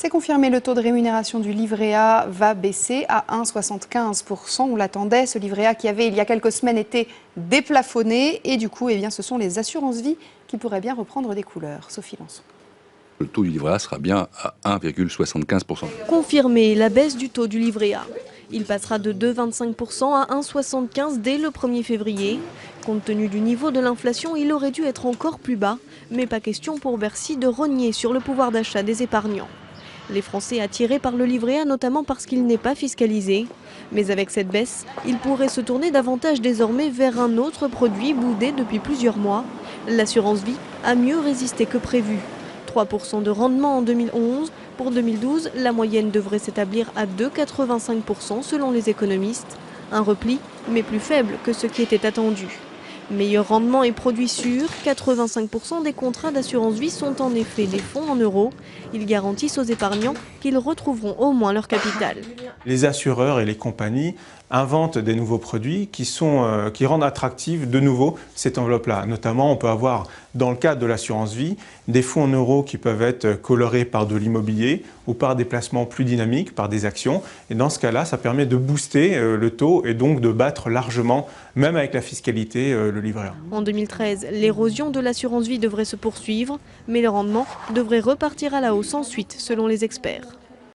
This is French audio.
C'est confirmé, le taux de rémunération du livret A va baisser à 1,75%. On l'attendait, ce livret A qui avait il y a quelques semaines été déplafonné. Et du coup, ce sont les assurances-vie qui pourraient bien reprendre des couleurs. Sophie Lançon. Le taux du livret A sera bien à 1,75%. Confirmé, la baisse du taux du livret A. Il passera de 2,25% à 1,75% dès le 1er février. Compte tenu du niveau de l'inflation, il aurait dû être encore plus bas. Mais pas question pour Bercy de rogner sur le pouvoir d'achat des épargnants. Les Français attirés par le livret A, notamment parce qu'il n'est pas fiscalisé. Mais avec cette baisse, ils pourraient se tourner davantage désormais vers un autre produit boudé depuis plusieurs mois. L'assurance vie a mieux résisté que prévu. 3% de rendement en 2011. Pour 2012, la moyenne devrait s'établir à 2,85% selon les économistes. Un repli, mais plus faible que ce qui était attendu. Meilleur rendement et produits sûrs, 85% des contrats d'assurance vie sont en effet des fonds en euros. Ils garantissent aux épargnants qu'ils retrouveront au moins leur capital. Les assureurs et les compagnies inventent des nouveaux produits qui rendent attractive de nouveau cette enveloppe-là. Notamment, on peut avoir, dans le cadre de l'assurance vie, des fonds en euros qui peuvent être colorés par de l'immobilier ou par des placements plus dynamiques, par des actions. Et dans ce cas-là, ça permet de booster le taux et donc de battre largement, même avec la fiscalité, le livret A. En 2013, l'érosion de l'assurance vie devrait se poursuivre, mais le rendement devrait repartir à la hausse ensuite, selon les experts.